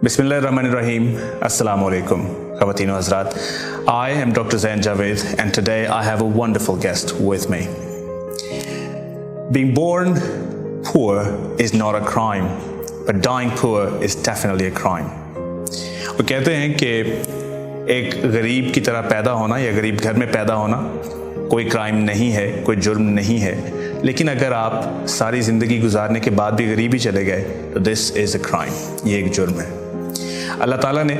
Bismillahirrahmanirrahim. Assalamu alaikum, Khawateen wa Hazrat. I am Dr. Zain Javed, and today I have a wonderful guest with me. Being born poor is not a crime, but dying poor is definitely a crime. وہ کہتے ہیں کہ ایک غریب کی طرح پیدا ہونا یا غریب گھر میں پیدا ہونا کوئی کرائم نہیں ہے، کوئی جرم نہیں ہے، لیکن اگر آپ ساری زندگی گزارنے کے بعد بھی غریب ہی چلے گئے تو دس از اے کرائم، یہ ایک جرم ہے۔ اللہ تعالیٰ نے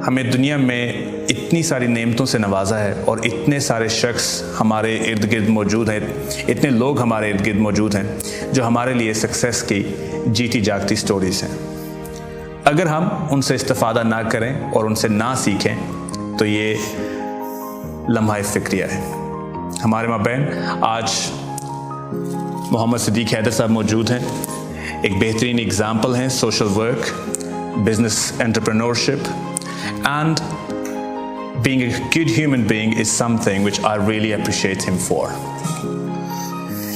ہمیں دنیا میں اتنی ساری نعمتوں سے نوازا ہے اور اتنے سارے شخص ہمارے ارد گرد موجود ہیں، اتنے لوگ ہمارے ارد گرد موجود ہیں جو ہمارے لیے سکسیس کی جیتی جاگتی سٹوریز ہیں۔ اگر ہم ان سے استفادہ نہ کریں اور ان سے نہ سیکھیں تو یہ لمحہ فکریہ ہے۔ ہمارے مابین آج محمد صدیق حیدر صاحب موجود ہیں، ایک بہترین اگزامپل ہیں social work, business entrepreneurship, and being a good human being is something which I really appreciate him for.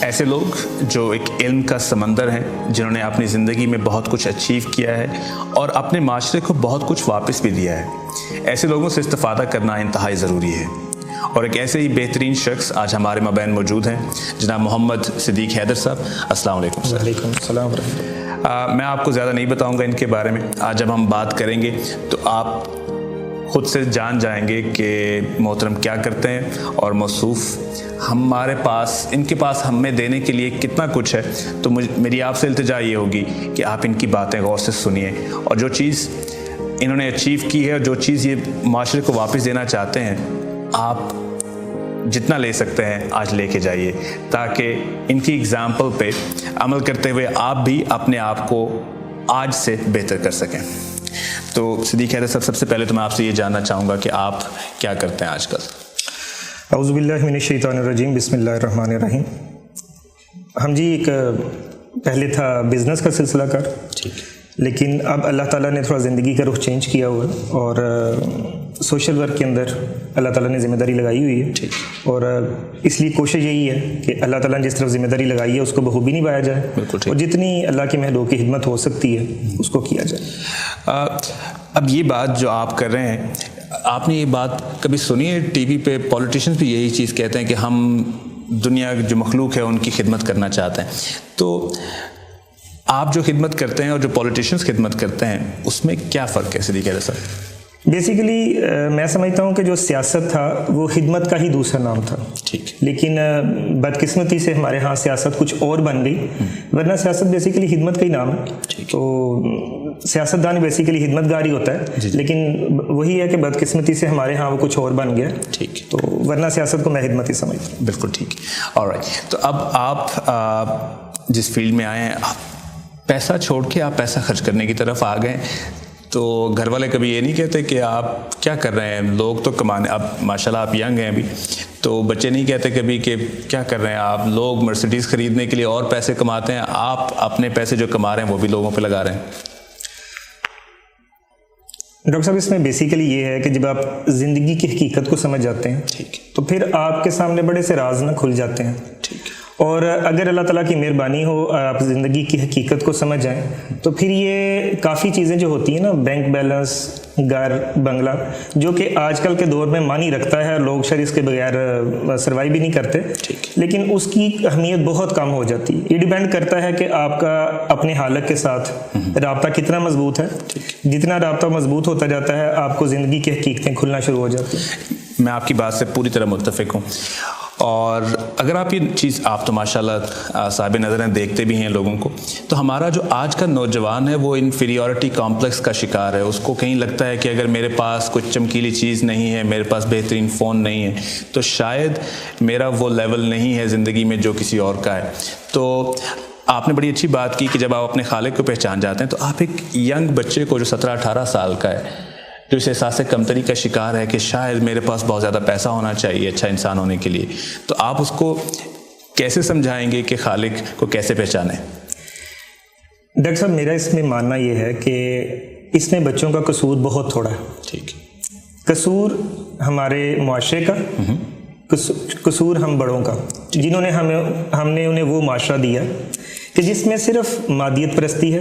ایسے لوگ جو ایک علم کا سمندر ہیں، جنہوں نے اپنی زندگی میں بہت کچھ اچیو کیا ہے اور اپنے معاشرے کو بہت کچھ واپس بھی دیا ہے، ایسے لوگوں سے استفادہ کرنا انتہائی ضروری ہے۔ اور ایک ایسے ہی بہترین شخص آج ہمارے مابین موجود ہیں، جناب محمد صدیق حیدر صاحب۔ السلام علیکم۔ وعلیکم السلام ورحمۃ اللہ۔ میں آپ کو زیادہ نہیں بتاؤں گا ان کے بارے میں، آج جب ہم بات کریں گے تو آپ خود سے جان جائیں گے کہ محترم کیا کرتے ہیں اور موصوف ہمارے پاس ان کے پاس ہمیں دینے کے لیے کتنا کچھ ہے۔ تو میری آپ سے التجا یہ ہوگی کہ آپ ان کی باتیں غور سے سنیے اور جو چیز انہوں نے اچیو کی ہے اور جو چیز یہ معاشرے کو واپس دینا چاہتے ہیں، آپ جتنا لے سکتے ہیں آج لے کے جائیے، تاکہ ان کی اگزامپل پہ عمل کرتے ہوئے آپ بھی اپنے آپ کو آج سے بہتر کر سکیں۔ تو صدیق حیدر صاحب، سب سے پہلے تو میں آپ سے یہ جاننا چاہوں گا کہ آپ کیا کرتے ہیں آج کل؟ اعوذ باللہ من الشیطان الرجیم، بسم اللہ الرحمن الرحیم۔ ہم جی ایک پہلے تھا بزنس کا سلسلہ کار، لیکن اب اللہ تعالیٰ نے تھوڑا زندگی کا رخ چینج کیا ہوا ہے اور سوشل ورک کے اندر اللہ تعالیٰ نے ذمہ داری لگائی ہوئی ہے، اور اس لیے کوشش یہی ہے کہ اللہ تعالیٰ نے جس طرف ذمہ داری لگائی ہے اس کو بخوبی نبھایا جائے اور جتنی اللہ کے محلوں کی خدمت ہو سکتی ہے اس کو کیا جائے۔ اب یہ بات جو آپ کر رہے ہیں، آپ نے یہ بات کبھی سنی ہے؟ ٹی وی پہ پولیٹیشنز بھی یہی چیز کہتے ہیں کہ ہم دنیا جو مخلوق ہے ان کی خدمت کرنا چاہتے ہیں، تو آپ جو خدمت کرتے ہیں اور جو پولیٹیشنز خدمت کرتے ہیں اس میں کیا فرق ہے صدیق حیدر صاحب؟ بیسیکلی میں سمجھتا ہوں کہ جو سیاست تھا وہ خدمت کا ہی دوسرا نام تھا، لیکن بدقسمتی سے ہمارے ہاں سیاست کچھ اور بن گئی، ورنہ سیاست بیسیکلی خدمت کا ہی نام ہے۔ تو سیاست دان بیسیکلی خدمت گار ہی ہوتا ہے، لیکن وہی ہے کہ بدقسمتی سے ہمارے ہاں وہ کچھ اور بن گیا، تو ورنہ سیاست کو میں خدمت ہی سمجھتا ہوں۔ بالکل ٹھیک۔ آلرائٹ، تو اب آپ جس فیلڈ میں آئے ہیں، پیسہ چھوڑ کے آپ پیسہ خرچ کرنے کی طرف آ گئے، تو گھر والے کبھی یہ نہیں کہتے کہ آپ کیا کر رہے ہیں؟ لوگ تو کمانے، اب ماشاءاللہ آپ ینگ ہیں ابھی، تو بچے نہیں کہتے کبھی کہ کیا کر رہے ہیں آپ؟ لوگ مرسیڈیز خریدنے کے لیے اور پیسے کماتے ہیں، آپ اپنے پیسے جو کما رہے ہیں وہ بھی لوگوں پہ لگا رہے ہیں۔ ڈاکٹر صاحب، اس میں بیسیکلی یہ ہے کہ جب آپ زندگی کی حقیقت کو سمجھ جاتے ہیں تو پھر آپ کے سامنے بڑے سے راز نہ کھل جاتے ہیں، اور اگر اللہ تعالیٰ کی مہربانی ہو، آپ زندگی کی حقیقت کو سمجھ جائیں تو پھر یہ کافی چیزیں جو ہوتی ہیں نا، بینک بیلنس، گھر، بنگلہ، جو کہ آج کل کے دور میں معنی رکھتا ہے، لوگ شاید اس کے بغیر سروائیو بھی نہیں کرتے، لیکن اس کی اہمیت بہت کم ہو جاتی ہے۔ یہ ڈیپینڈ کرتا ہے کہ آپ کا اپنے حالت کے ساتھ رابطہ کتنا مضبوط ہے۔ جتنا رابطہ مضبوط ہوتا جاتا ہے آپ کو زندگی کی حقیقتیں کھلنا شروع ہو جاتی ہیں۔ میں آپ کی بات سے پوری طرح متفق ہوں، اور اگر آپ یہ چیز، آپ تو ماشاءاللہ صاحب نظر ہیں، دیکھتے بھی ہیں لوگوں کو، تو ہمارا جو آج کا نوجوان ہے وہ انفیریورٹی کمپلیکس کا شکار ہے۔ اس کو کہیں لگتا ہے کہ اگر میرے پاس کوئی چمکیلی چیز نہیں ہے، میرے پاس بہترین فون نہیں ہے، تو شاید میرا وہ لیول نہیں ہے زندگی میں جو کسی اور کا ہے۔ تو آپ نے بڑی اچھی بات کی کہ جب آپ اپنے خالق کو پہچان جاتے ہیں تو آپ ایک ینگ بچے کو جو 17-18 سال کا ہے، جو اس احساس کمتری کا شکار ہے کہ شاید میرے پاس بہت زیادہ پیسہ ہونا چاہیے اچھا انسان ہونے کے لیے، تو آپ اس کو کیسے سمجھائیں گے کہ خالق کو کیسے پہچانیں؟ ڈاکٹر صاحب، میرا اس میں ماننا یہ ہے کہ اس میں بچوں کا قصور بہت تھوڑا ہے۔ قصور ہمارے معاشرے کا، قصور ہم بڑوں کا، جنہوں نے ہم نے انہیں وہ معاشرہ دیا کہ جس میں صرف مادیت پرستی ہے،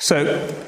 So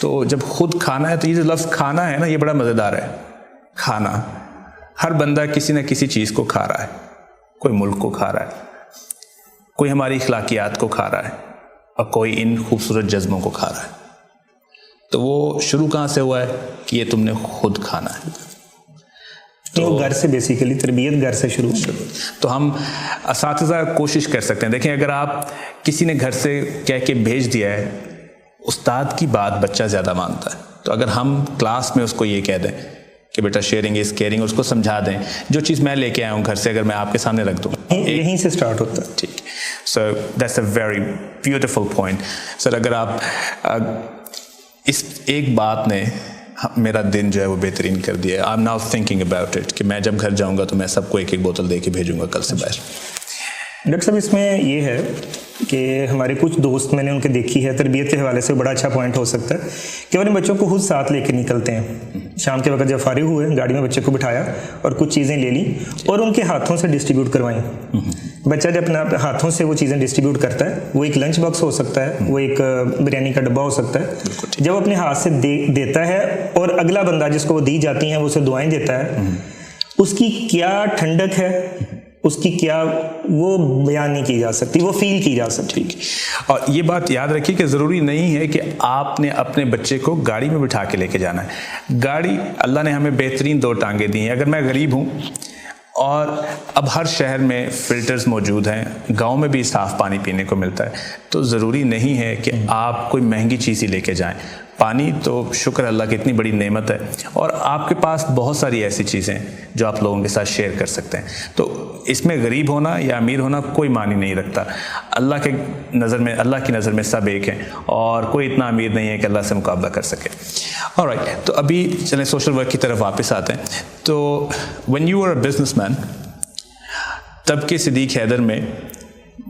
تو جب خود کھانا ہے تو یہ جو لفظ کھانا ہے نا یہ بڑا مزیدار ہے. کھانا, ہر بندہ کسی نہ کسی چیز کو کھا رہا ہے. کوئی ملک کو کھا رہا ہے, کوئی ہماری اخلاقیات کو کھا رہا ہے, اور کوئی ان خوبصورت جذبوں کو کھا رہا ہے. تو وہ شروع کہاں سے ہوا ہے کہ یہ تم نے خود کھانا ہے. تو گھر سے بیسیکلی تربیت گھر سے شروع. تو ہم اساتذہ کوشش کر سکتے ہیں. دیکھیں اگر آپ کسی نے گھر سے کہہ کے بھیج دیا ہے, استاد کی بات بچہ زیادہ مانتا ہے. تو اگر ہم کلاس میں اس کو یہ کہہ دیں کہ بیٹا شیئرنگ از کیئرنگ, اس کو سمجھا دیں جو چیز میں لے کے آیا ہوں گھر سے اگر میں آپ کے سامنے رکھ دوں, یہیں سے سٹارٹ ہوتا ہے. ٹھیک. So that's a very beautiful point. Sir اگر آپ اس ایک بات نے میرا دن جو ہے وہ بہترین کر دیا ہے. I am now thinking about it کہ میں جب گھر جاؤں گا تو میں سب کو ایک ایک بوتل دے کے بھیجوں گا کل سے باہر. ڈاکٹر صاحب اس میں یہ ہے کہ ہمارے کچھ دوست میں نے ان کے دیکھی ہے, تربیت کے حوالے سے بڑا اچھا پوائنٹ ہو سکتا ہے کہ وہ اپنے بچوں کو خود ساتھ لے کے نکلتے ہیں. شام کے وقت جب فارغ ہوئے گاڑی میں بچے کو بٹھایا اور کچھ چیزیں لے لیں اور ان کے ہاتھوں سے ڈسٹریبیوٹ کروائیں. بچہ جب اپنے ہاتھوں سے وہ چیزیں ڈسٹریبیوٹ کرتا ہے, وہ ایک لنچ باکس ہو سکتا ہے, وہ ایک بریانی کا ڈبہ ہو سکتا ہے, جب اپنے ہاتھ سے دیتا ہے اور اگلا بندہ جس کو وہ دی جاتی ہیں وہ اسے دعائیں دیتا ہے, اس کی کیا ٹھنڈک ہے, اس کی کیا وہ بیان نہیں کی جا سکتی, وہ فیل کی جا سکتی. اور یہ بات یاد رکھیے کہ ضروری نہیں ہے کہ آپ نے اپنے بچے کو گاڑی میں بٹھا کے لے کے جانا ہے. گاڑی اللہ نے ہمیں بہترین 2 ٹانگیں دی ہیں. اگر میں غریب ہوں اور اب ہر شہر میں فلٹرز موجود ہیں, گاؤں میں بھی صاف پانی پینے کو ملتا ہے, تو ضروری نہیں ہے کہ آپ کوئی مہنگی چیز ہی لے کے جائیں. پانی تو شکر اللہ کی اتنی بڑی نعمت ہے, اور آپ کے پاس بہت ساری ایسی چیزیں جو آپ لوگوں کے ساتھ شیئر کر سکتے ہیں. تو اس میں غریب ہونا یا امیر ہونا کوئی معنی نہیں رکھتا. اللہ کی نظر میں سب ایک ہیں, اور کوئی اتنا امیر نہیں ہے کہ اللہ سے مقابلہ کر سکے. آلرائٹ, تو ابھی چلیں سوشل ورک کی طرف واپس آتے ہیں. تو when you were a businessman, تب کے صدیق حیدر میں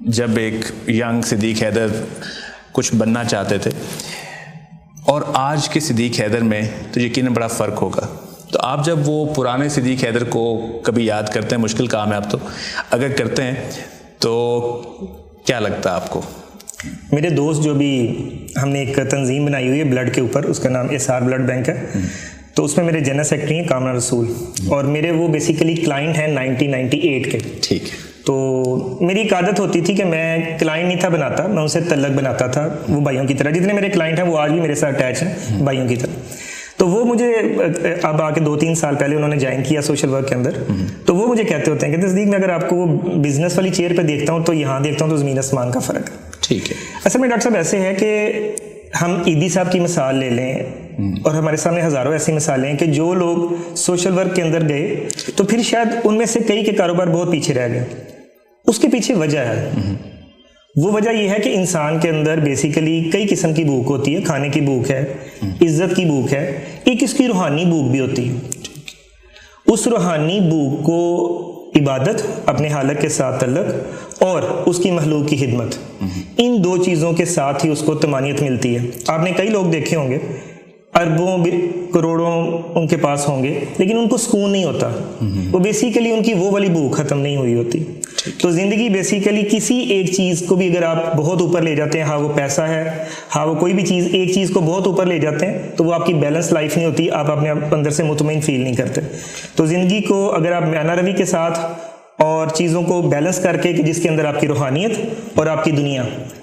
جب ایک ینگ صدیق حیدر کچھ بننا چاہتے تھے اور آج کے صدیق حیدر میں, تو یقیناً بڑا فرق ہوگا. تو آپ جب وہ پرانے صدیق حیدر کو کبھی یاد کرتے ہیں, مشکل کام ہے اب تو, اگر کرتے ہیں تو کیا لگتا ہے آپ کو؟ میرے دوست جو بھی ہم نے ایک تنظیم بنائی ہوئی ہے بلڈ کے اوپر, اس کا نام SR بلڈ بینک ہے, تو اس میں میرے جنرل سیکرٹری ہیں کامران رسول, اور میرے وہ بیسیکلی کلائنٹ ہیں 1998 کے. ٹھیک ہے. تو میری ایک عادت ہوتی تھی کہ میں کلائنٹ نہیں تھا بناتا, میں ان سے تعلق بناتا تھا, وہ بھائیوں کی طرح. جتنے میرے کلائنٹ ہیں وہ آج بھی میرے ساتھ اٹیچ ہیں بھائیوں کی طرح. تو وہ مجھے اب آ کے 2-3 سال پہلے انہوں نے جوائن کیا سوشل ورک کے اندر, تو وہ مجھے کہتے ہوتے ہیں کہ تصدیق میں اگر آپ کو وہ بزنس والی چیئر پہ دیکھتا ہوں تو یہاں دیکھتا ہوں تو زمین آسمان کا فرق ہے. ٹھیک ہے. اصل میں ڈاکٹر صاحب ایسے ہے کہ ہم عیدی صاحب کی مثال لے لیں, اور ہمارے سامنے ہزاروں ایسی مثالیں ہیں کہ جو لوگ سوشل ورک کے اندر گئے تو پھر شاید ان میں سے کئی کے کاروبار بہت پیچھے رہ گئے. اس کے پیچھے وجہ ہے, وہ وجہ یہ ہے کہ انسان کے اندر بیسیکلی کئی قسم کی بھوک ہوتی ہے. کھانے کی بھوک ہے, عزت کی بھوک ہے, ایک اس کی روحانی بھوک بھی ہوتی ہے. اس روحانی بھوک کو عبادت, اپنے خالق کے ساتھ تعلق, اور اس کی مخلوق کی خدمت, ان 2 چیزوں کے ساتھ ہی اس کو طمانیت ملتی ہے. آپ نے کئی لوگ دیکھے ہوں گے, اربوں کروڑوں ان کے پاس ہوں گے, لیکن ان کو سکون نہیں ہوتا. وہ بیسیکلی ان کی وہ والی بھوک ختم نہیں ہوئی ہوتی. تو زندگی بیسیکلی کسی ایک چیز کو بھی اگر آپ بہت اوپر لے جاتے ہیں, ہاں وہ پیسہ ہے, ہاں وہ کوئی بھی چیز, ایک چیز کو بہت اوپر لے جاتے ہیں تو وہ آپ کی بیلنس لائف نہیں ہوتی, آپ اپنے اندر سے مطمئن فیل نہیں کرتے. تو زندگی کو اگر آپ میانہ روی کے ساتھ اور چیزوں کو بیلنس کر کے, کہ جس کے اندر آپ کی روحانیت اور آپ کی دنیا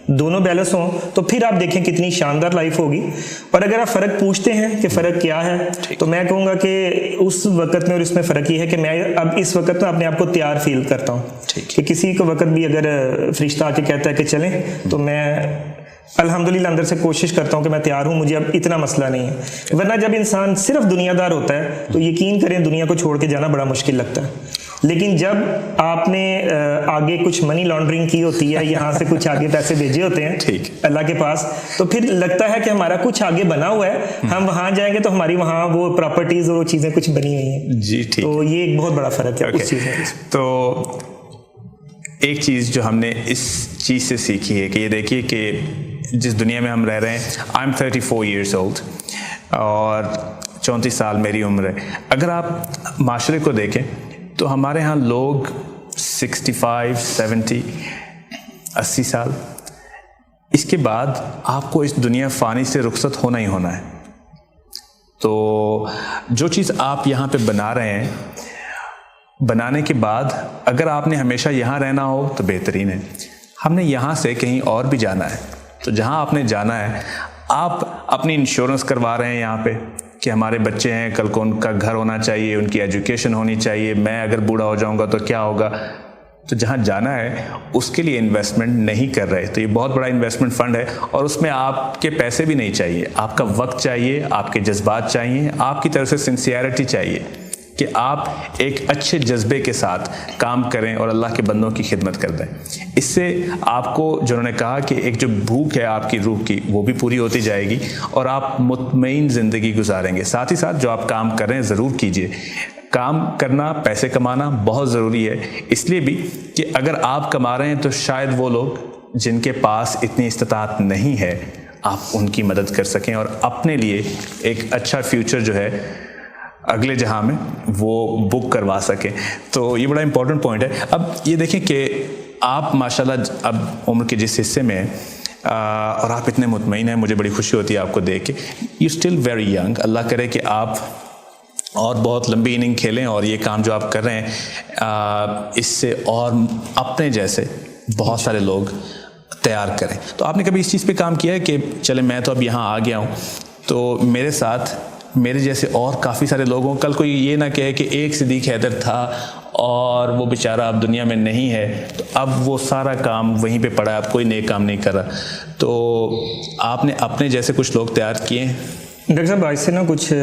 دونوں بیلنس ہوں, تو پھر آپ دیکھیں کتنی شاندار لائف ہوگی. اور اگر آپ فرق پوچھتے ہیں کہ فرق کیا ہے, تو میں کہوں گا کہ اس وقت میں اور اس میں فرق یہ ہے کہ میں اب اس وقت میں اپنے آپ کو تیار فیل کرتا ہوں کہ کسی کو وقت بھی اگر فرشتہ آ کے کہتا ہے کہ چلیں, تو میں الحمدللہ اندر سے کوشش کرتا ہوں کہ میں تیار ہوں, مجھے اب اتنا مسئلہ نہیں ہے. ورنہ جب انسان صرف دنیا دار ہوتا ہے تو یقین کریں دنیا کو چھوڑ کے جانا بڑا مشکل لگتا ہے. لیکن جب آپ نے آگے کچھ منی لانڈرنگ کی ہوتی ہے, یہاں سے کچھ آگے پیسے بھیجے ہوتے ہیں اللہ کے پاس, تو پھر لگتا ہے کہ ہمارا کچھ آگے بنا ہوا ہے, ہم وہاں جائیں گے تو ہماری وہاں وہ پراپرٹیز اور وہ چیزیں کچھ بنی ہوئی ہیں. جی ٹھیک. تو یہ ایک بہت بڑا فرق ہے اس چیز میں. تو ایک چیز جو ہم نے اس چیز سے سیکھی ہے کہ یہ دیکھیے کہ جس دنیا میں ہم رہ رہے ہیں, آئی ایم 34 years old اور 34 سال میری عمر ہے. اگر آپ معاشرے کو دیکھیں تو ہمارے ہاں لوگ 65, 70, 80 سال, اس کے بعد آپ کو اس دنیا فانی سے رخصت ہونا ہی ہونا ہے. تو جو چیز آپ یہاں پہ بنا رہے ہیں، بنانے کے بعد اگر آپ نے ہمیشہ یہاں رہنا ہو تو بہترین ہے. ہم نے یہاں سے کہیں اور بھی جانا ہے، تو جہاں آپ نے جانا ہے آپ اپنی انشورنس کروا رہے ہیں یہاں پہ کہ ہمارے بچے ہیں، کل کو ان کا گھر ہونا چاہیے، ان کی ایجوکیشن ہونی چاہیے، میں اگر بوڑھا ہو جاؤں گا تو کیا ہوگا. تو جہاں جانا ہے اس کے لیے انویسٹمنٹ نہیں کر رہے. تو یہ بہت بڑا انویسٹمنٹ فنڈ ہے، اور اس میں آپ کے پیسے بھی نہیں چاہیے، آپ کا وقت چاہیے، آپ کے جذبات چاہیے، آپ کی طرف سے سنسیئرٹی چاہیے کہ آپ ایک اچھے جذبے کے ساتھ کام کریں اور اللہ کے بندوں کی خدمت کر دیں. اس سے آپ کو جو انہوں نے کہا کہ ایک جو بھوک ہے آپ کی روح کی وہ بھی پوری ہوتی جائے گی، اور آپ مطمئن زندگی گزاریں گے. ساتھ ہی ساتھ جو آپ کام کر رہے ہیں ضرور کیجئے. کام کرنا، پیسے کمانا بہت ضروری ہے، اس لیے بھی کہ اگر آپ کما رہے ہیں تو شاید وہ لوگ جن کے پاس اتنی استطاعت نہیں ہے آپ ان کی مدد کر سکیں اور اپنے لیے ایک اچھا فیوچر جو ہے اگلے جہاں میں وہ بک کروا سکیں. تو یہ بڑا امپورٹنٹ پوائنٹ ہے. اب یہ دیکھیں کہ آپ ماشاءاللہ اب عمر کے جس حصے میں ہیں اور آپ اتنے مطمئن ہیں، مجھے بڑی خوشی ہوتی ہے آپ کو دیکھ کے. You still very young. اللہ کرے کہ آپ اور بہت لمبی اننگ کھیلیں اور یہ کام جو آپ کر رہے ہیں اس سے اور اپنے جیسے بہت سارے لوگ تیار کریں. تو آپ نے کبھی اس چیز پہ کام کیا ہے کہ چلے میں تو اب یہاں آ گیا ہوں تو میرے ساتھ میرے جیسے اور کافی سارے لوگوں، کل کوئی یہ نہ کہے کہ ایک صدیق حیدر تھا اور وہ بیچارہ اب دنیا میں نہیں ہے تو اب وہ سارا کام وہیں پہ پڑا ہے، اب کوئی نیک کام نہیں کر رہا. تو آپ نے اپنے جیسے کچھ لوگ تیار کیے ہیں؟ ڈاکٹر صاحب آج سے نا کچھ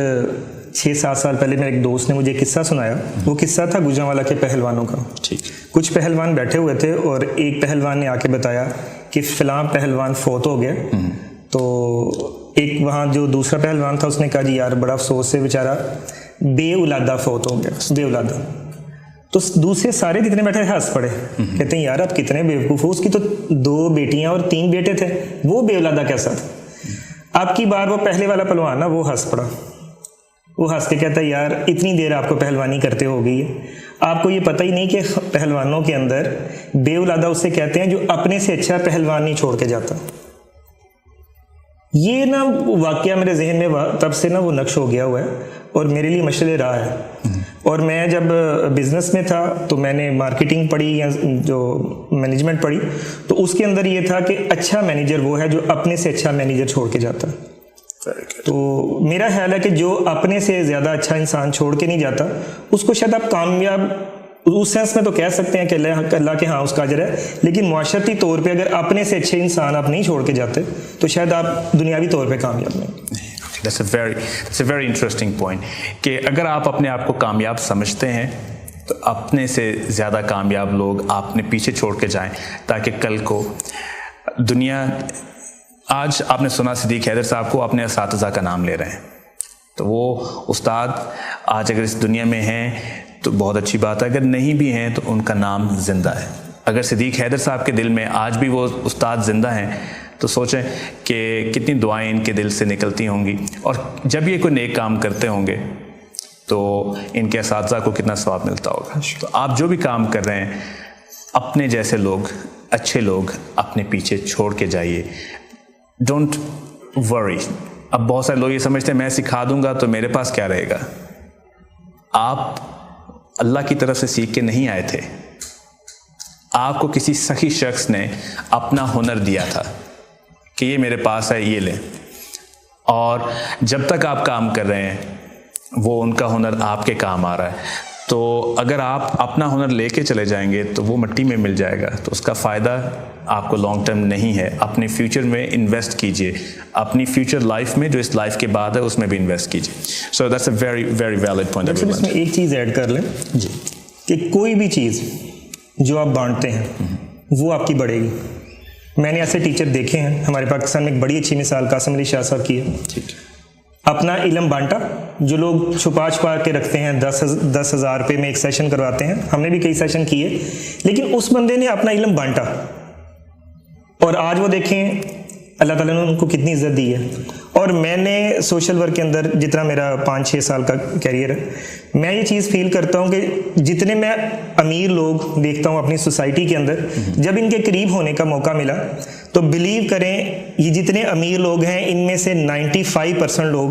6-7 سال پہلے میرے ایک دوست نے مجھے ایک قصہ سنایا. وہ قصہ تھا گوجرانوالہ کے پہلوانوں کا. ٹھیک. کچھ پہلوان بیٹھے ہوئے تھے اور ایک پہلوان نے آ کے بتایا کہ فلاں پہلوان فوت ہو گیا. تو ایک وہاں جو دوسرا پہلوان تھا اس نے کہا جی یار بڑا افسوس ہے، بیچارہ بے اولادہ فوت ہو گیا، بے اولادہ. تو دوسرے سارے جتنے بیٹھے ہنس پڑے، کہتے ہیں یار آپ کتنے بیوقوف ہو، اس کی تو 2 بیٹیاں اور 3 بیٹے تھے، وہ بے اولادہ کیسا تھا. آپ کی بار وہ پہلے والا پہلوان نا وہ ہنس پڑا. وہ ہنس کے کہتا ہے یار اتنی دیر آپ کو پہلوانی کرتے ہو گئی ہے، آپ کو یہ پتہ ہی نہیں کہ پہلوانوں کے اندر بے اولادہ اسے کہتے ہیں جو اپنے سے اچھا پہلوان نہیں چھوڑ کے جاتا. یہ نا واقعہ میرے ذہن میں تب سے نا وہ نقش ہو گیا ہوا ہے اور میرے لیے مشعل راہ ہے. اور میں جب بزنس میں تھا تو میں نے مارکیٹنگ پڑھی یا جو مینجمنٹ پڑھی، تو اس کے اندر یہ تھا کہ اچھا مینیجر وہ ہے جو اپنے سے اچھا مینیجر چھوڑ کے جاتا. تو میرا خیال ہے کہ جو اپنے سے زیادہ اچھا انسان چھوڑ کے نہیں جاتا اس کو شاید آپ کامیاب اس سینس میں تو کہہ سکتے ہیں کہ اللہ کے ہاں اس کا اجر ہے، لیکن معاشرتی طور پہ اگر اپنے سے اچھے انسان آپ نہیں چھوڑ کے جاتے تو شاید آپ دنیاوی طور پہ کامیاب نہیں. That's a very interesting point کہ اگر آپ اپنے آپ کو کامیاب سمجھتے ہیں تو اپنے سے زیادہ کامیاب لوگ آپ نے پیچھے چھوڑ کے جائیں تاکہ کل کو دنیا. آج آپ نے سنا صدیق حیدر صاحب کو اپنے اساتذہ کا نام لے رہے ہیں، تو وہ استاد آج اگر اس دنیا میں ہیں تو بہت اچھی بات ہے، اگر نہیں بھی ہیں تو ان کا نام زندہ ہے. اگر صدیق حیدر صاحب کے دل میں آج بھی وہ استاد زندہ ہیں تو سوچیں کہ کتنی دعائیں ان کے دل سے نکلتی ہوں گی، اور جب یہ کوئی نیک کام کرتے ہوں گے تو ان کے اساتذہ کو کتنا ثواب ملتا ہوگا. تو آپ جو بھی کام کر رہے ہیں اپنے جیسے لوگ، اچھے لوگ اپنے پیچھے چھوڑ کے جائیے. Don't worry. اب بہت سارے لوگ یہ سمجھتے ہیں میں سکھا دوں گا تو میرے پاس کیا رہے گا. آپ اللہ کی طرف سے سیکھ کے نہیں آئے تھے، آپ کو کسی سخی شخص نے اپنا ہنر دیا تھا کہ یہ میرے پاس ہے، یہ لیں. اور جب تک آپ کام کر رہے ہیں وہ ان کا ہنر آپ کے کام آ رہا ہے. تو اگر آپ اپنا ہنر لے کے چلے جائیں گے تو وہ مٹی میں مل جائے گا، تو اس کا فائدہ آپ کو لانگ ٹرم نہیں ہے. اپنے فیوچر میں انویسٹ کیجئے، اپنی فیوچر لائف میں جو اس لائف کے بعد ہے اس میں بھی انویسٹ کیجئے. So that's a very very valid point. اس میں ایک چیز ایڈ کر لیں جی کہ کوئی بھی چیز جو آپ بانٹتے ہیں وہ آپ کی بڑھے گی. میں نے ایسے ٹیچر دیکھے ہیں ہمارے پاکستان میں. ایک بڑی اچھی مثال قاسم علی شاہ صاحب کی ہے. ٹھیک. اپنا علم بانٹا. جو لوگ چھپا کے رکھتے ہیں 10,000 روپے میں ایک سیشن کرواتے ہیں، ہم نے بھی کئی سیشن کیے، لیکن اس بندے نے اپنا علم بانٹا اور آج وہ دیکھیں اللہ تعالیٰ نے ان کو کتنی عزت دی ہے. اور میں نے سوشل ورک کے اندر جتنا میرا 5-6 سال کا کیریئر ہے، میں یہ چیز فیل کرتا ہوں کہ جتنے میں امیر لوگ دیکھتا ہوں اپنی سوسائٹی کے اندر، جب ان کے قریب ہونے کا موقع ملا تو بلیو کریں یہ جتنے امیر لوگ ہیں ان میں سے 95% لوگ